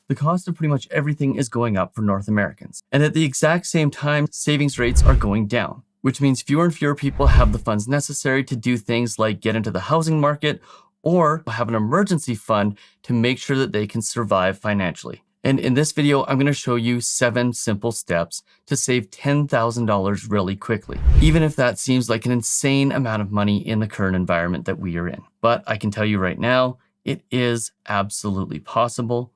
the cost of pretty much everything is going up for North Americans. And at the exact same time, savings rates are going down, which means fewer and fewer people have the funds necessary to do things like get into the housing market or have an emergency fund to make sure that they can survive financially. And in this video, I'm going to show you 7 simple steps to save $10,000 really quickly, even if that seems like an insane amount of money in the current environment that we are in. But I can tell you right now, it is absolutely possible.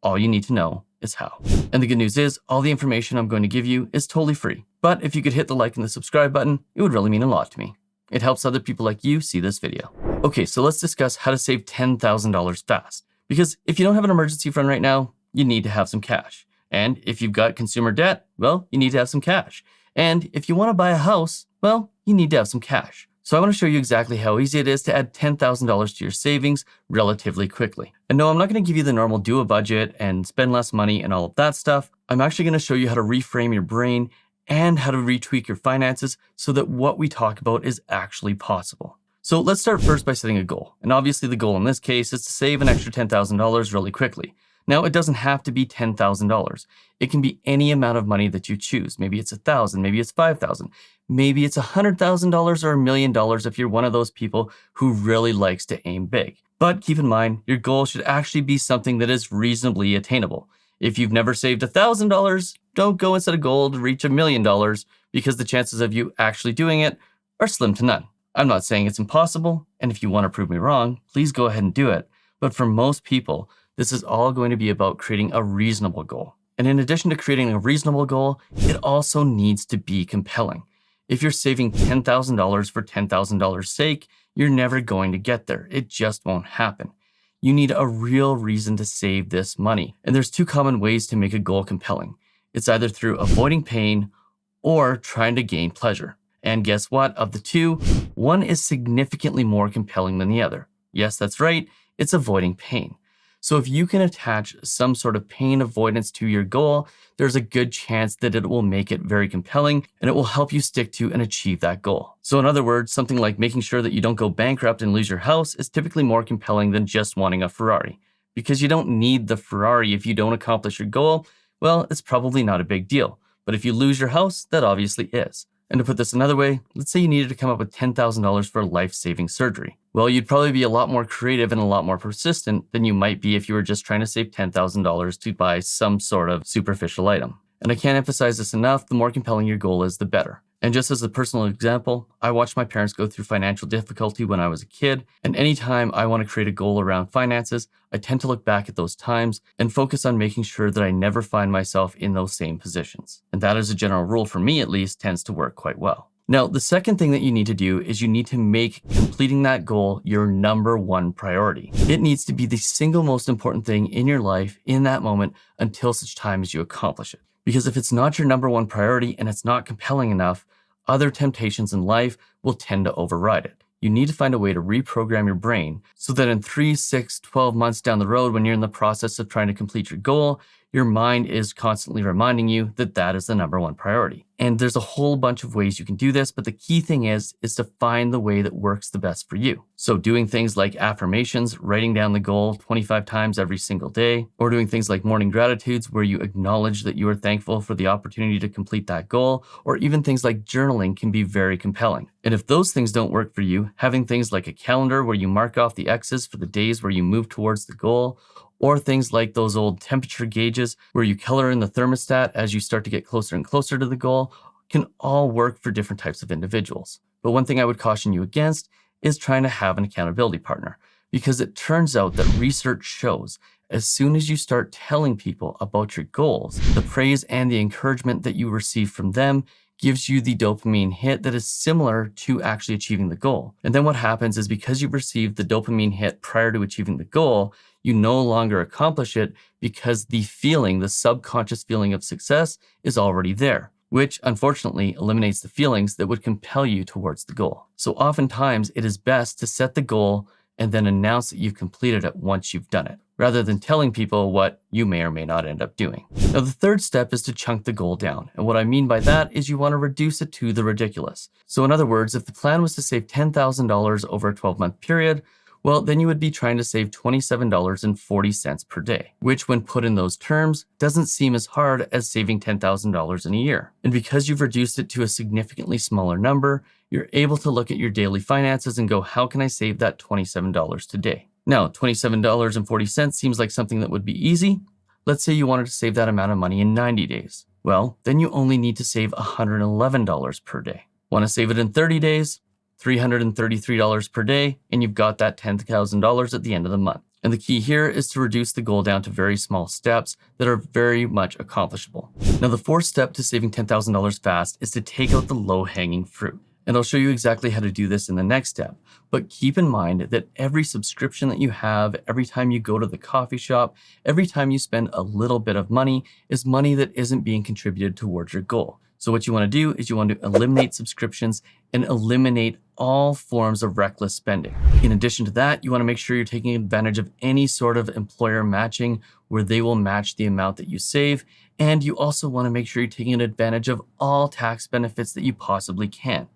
All you need to know is how. And the good news is, all the information I'm going to give you is totally free. But if you could hit the like and the subscribe button, it would really mean a lot to me. It helps other people like you see this video. Okay, so let's discuss how to save $10,000 fast. Because if you don't have an emergency fund right now, you need to have some cash. And if you've got consumer debt, well, you need to have some cash. And if you want to buy a house, well, you need to have some cash. So I want to show you exactly how easy it is to add $10,000 to your savings relatively quickly. And no, I'm not going to give you the normal do a budget and spend less money and all of that stuff. I'm actually going to show you how to reframe your brain and how to retweak your finances so that what we talk about is actually possible. So let's start first by setting a goal. And obviously the goal in this case is to save an extra $10,000 really quickly. Now, it doesn't have to be $10,000. It can be any amount of money that you choose. Maybe it's $1,000, maybe it's $5,000, maybe it's $100,000 or $1 million if you're one of those people who really likes to aim big. But keep in mind, your goal should actually be something that is reasonably attainable. If you've never saved $1,000, don't go and set a goal to reach $1 million because the chances of you actually doing it are slim to none. I'm not saying it's impossible, and if you want to prove me wrong, please go ahead and do it. But for most people, this is all going to be about creating a reasonable goal. And in addition to creating a reasonable goal, it also needs to be compelling. If you're saving $10,000 for $10,000's sake, you're never going to get there. It just won't happen. You need a real reason to save this money. And there's 2 common ways to make a goal compelling. It's either through avoiding pain or trying to gain pleasure. And guess what? Of the 2, one is significantly more compelling than the other. Yes, that's right. It's avoiding pain. So if you can attach some sort of pain avoidance to your goal, there's a good chance that it will make it very compelling and it will help you stick to and achieve that goal. So in other words, something like making sure that you don't go bankrupt and lose your house is typically more compelling than just wanting a Ferrari. Because you don't need the Ferrari if you don't accomplish your goal, well, it's probably not a big deal. But if you lose your house, that obviously is. And to put this another way, let's say you needed to come up with $10,000 for life-saving surgery. Well, you'd probably be a lot more creative and a lot more persistent than you might be if you were just trying to save $10,000 to buy some sort of superficial item. And I can't emphasize this enough, the more compelling your goal is, the better. And just as a personal example, I watched my parents go through financial difficulty when I was a kid, and anytime I want to create a goal around finances, I tend to look back at those times and focus on making sure that I never find myself in those same positions. And that, as a general rule for me at least, tends to work quite well. Now, the second thing that you need to do is you need to make completing that goal your number 1 priority. It needs to be the single most important thing in your life in that moment until such time as you accomplish it. Because if it's not your number 1 priority and it's not compelling enough, other temptations in life will tend to override it. You need to find a way to reprogram your brain so that in 3, 6, 12 months down the road, when you're in the process of trying to complete your goal, your mind is constantly reminding you that that is the number 1 priority. And there's a whole bunch of ways you can do this, but the key thing is to find the way that works the best for you. So doing things like affirmations, writing down the goal 25 times every single day, or doing things like morning gratitudes where you acknowledge that you are thankful for the opportunity to complete that goal, or even things like journaling can be very compelling. And if those things don't work for you, having things like a calendar where you mark off the X's for the days where you move towards the goal, or things like those old temperature gauges where you color in the thermostat as you start to get closer and closer to the goal, can all work for different types of individuals. But one thing I would caution you against is trying to have an accountability partner, because it turns out that research shows as soon as you start telling people about your goals, the praise and the encouragement that you receive from them gives you the dopamine hit that is similar to actually achieving the goal. And then what happens is, because you received the dopamine hit prior to achieving the goal, you no longer accomplish it because the feeling, the subconscious feeling of success, is already there, which unfortunately eliminates the feelings that would compel you towards the goal. So oftentimes it is best to set the goal and then announce that you've completed it once you've done it, rather than telling people what you may or may not end up doing. Now, the third step is to chunk the goal down. And what I mean by that is you want to reduce it to the ridiculous. So in other words, if the plan was to save $10,000 over a 12-month period, Well, then you would be trying to save $27.40 per day, which when put in those terms, doesn't seem as hard as saving $10,000 in a year. And because you've reduced it to a significantly smaller number, you're able to look at your daily finances and go, how can I save that $27 today? Now, $27.40 seems like something that would be easy. Let's say you wanted to save that amount of money in 90 days. Well, then you only need to save $111 per day. Want to save it in 30 days? $333 per day, and you've got that $10,000 at the end of the month. And the key here is to reduce the goal down to very small steps that are very much accomplishable. Now, the fourth step to saving $10,000 fast is to take out the low-hanging fruit. And I'll show you exactly how to do this in the next step. But keep in mind that every subscription that you have, every time you go to the coffee shop, every time you spend a little bit of money is money that isn't being contributed towards your goal. So what you want to do is you want to eliminate subscriptions and eliminate all forms of reckless spending. In addition to that, you want to make sure you're taking advantage of any sort of employer matching where they will match the amount that you save. And you also want to make sure you're taking advantage of all tax benefits that you possibly can,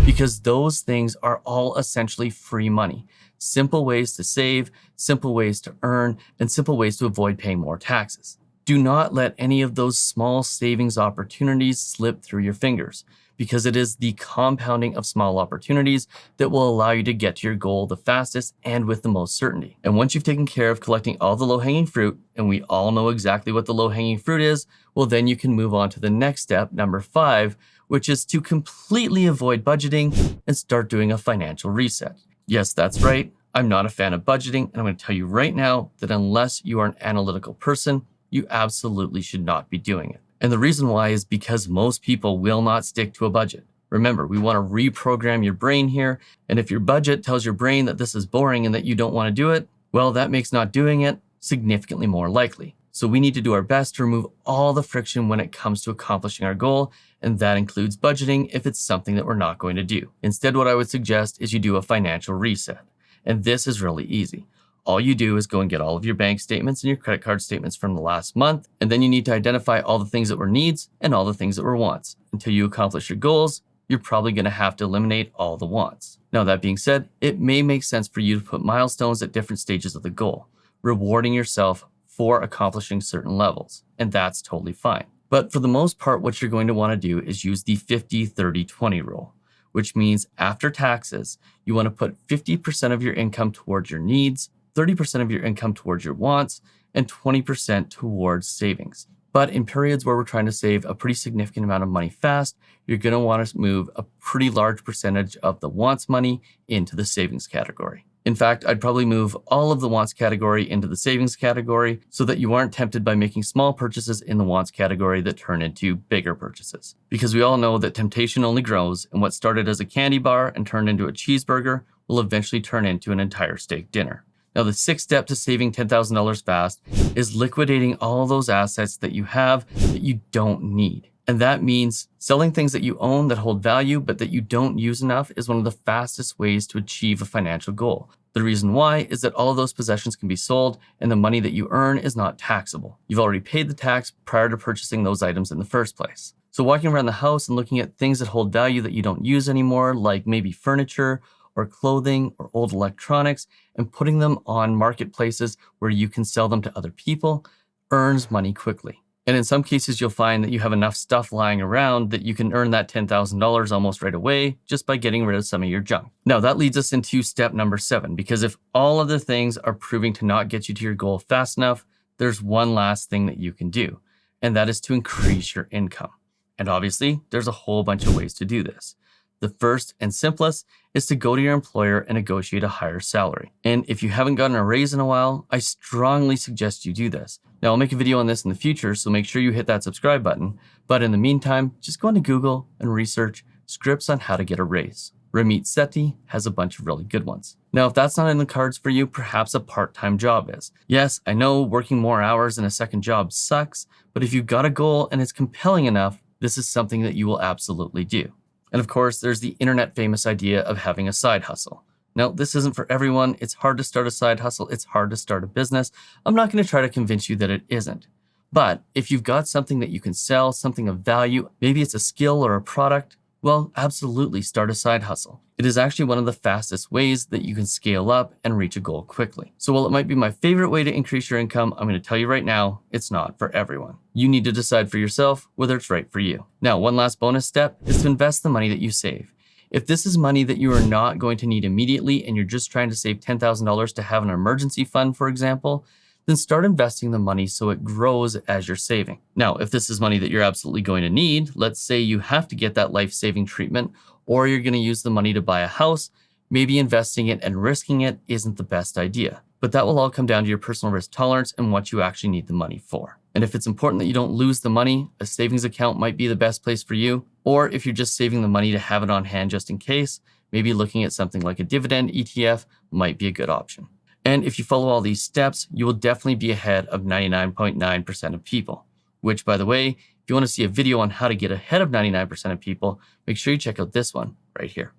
because those things are all essentially free money. Simple ways to save, simple ways to earn, and simple ways to avoid paying more taxes. Do not let any of those small savings opportunities slip through your fingers, because it is the compounding of small opportunities that will allow you to get to your goal the fastest and with the most certainty. And once you've taken care of collecting all the low-hanging fruit, and we all know exactly what the low-hanging fruit is, well, then you can move on to the next step, number 5, which is to completely avoid budgeting and start doing a financial reset. Yes, that's right. I'm not a fan of budgeting, and I'm going to tell you right now that unless you are an analytical person, you absolutely should not be doing it. And the reason why is because most people will not stick to a budget. Remember, we want to reprogram your brain here. And if your budget tells your brain that this is boring and that you don't want to do it, well, that makes not doing it significantly more likely. So we need to do our best to remove all the friction when it comes to accomplishing our goal. And that includes budgeting if it's something that we're not going to do. Instead, what I would suggest is you do a financial reset. And this is really easy. All you do is go and get all of your bank statements and your credit card statements from the last month, and then you need to identify all the things that were needs and all the things that were wants. Until you accomplish your goals, you're probably going to have to eliminate all the wants. Now, that being said, it may make sense for you to put milestones at different stages of the goal, rewarding yourself for accomplishing certain levels, and that's totally fine. But for the most part, what you're going to want to do is use the 50-30-20 rule, which means after taxes, you want to put 50% of your income towards your needs, 30% of your income towards your wants, and 20% towards savings. But in periods where we're trying to save a pretty significant amount of money fast, you're going to want to move a pretty large percentage of the wants money into the savings category. In fact, I'd probably move all of the wants category into the savings category so that you aren't tempted by making small purchases in the wants category that turn into bigger purchases. Because we all know that temptation only grows, and what started as a candy bar and turned into a cheeseburger will eventually turn into an entire steak dinner. Now, the sixth step to saving $10,000 fast is liquidating all those assets that you have that you don't need. And that means selling things that you own that hold value but that you don't use enough is one of the fastest ways to achieve a financial goal. The reason why is that all of those possessions can be sold and the money that you earn is not taxable. You've already paid the tax prior to purchasing those items in the first place. So walking around the house and looking at things that hold value that you don't use anymore, like maybe furniture or clothing or old electronics, and putting them on marketplaces where you can sell them to other people, earns money quickly. And in some cases, you'll find that you have enough stuff lying around that you can earn that $10,000 almost right away just by getting rid of some of your junk. Now, that leads us into step number 7, because if all other things are proving to not get you to your goal fast enough, there's one last thing that you can do, and that is to increase your income. And obviously, there's a whole bunch of ways to do this. The first and simplest is to go to your employer and negotiate a higher salary. And if you haven't gotten a raise in a while, I strongly suggest you do this. Now, I'll make a video on this in the future, so make sure you hit that subscribe button. But in the meantime, just go into Google and research scripts on how to get a raise. Ramit Sethi has a bunch of really good ones. Now, if that's not in the cards for you, perhaps a part-time job is. Yes, I know working more hours in a second job sucks, but if you've got a goal and it's compelling enough, this is something that you will absolutely do. And of course, there's the internet famous idea of having a side hustle. Now, this isn't for everyone. It's hard to start a side hustle. It's hard to start a business. I'm not going to try to convince you that it isn't. But if you've got something that you can sell, something of value, maybe it's a skill or a product, Well, absolutely start a side hustle. It is actually one of the fastest ways that you can scale up and reach a goal quickly. So while it might be my favorite way to increase your income, I'm going to tell you right now, it's not for everyone. You need to decide for yourself whether it's right for you. Now, one last bonus step is to invest the money that you save. If this is money that you are not going to need immediately and you're just trying to save $10,000 to have an emergency fund, for example, then start investing the money so it grows as you're saving. Now, if this is money that you're absolutely going to need, let's say you have to get that life-saving treatment, or you're going to use the money to buy a house, maybe investing it and risking it isn't the best idea. But that will all come down to your personal risk tolerance and what you actually need the money for. And if it's important that you don't lose the money, a savings account might be the best place for you. Or if you're just saving the money to have it on hand just in case, maybe looking at something like a dividend ETF might be a good option. And if you follow all these steps, you will definitely be ahead of 99.9% of people. Which, by the way, if you want to see a video on how to get ahead of 99% of people, make sure you check out this one right here.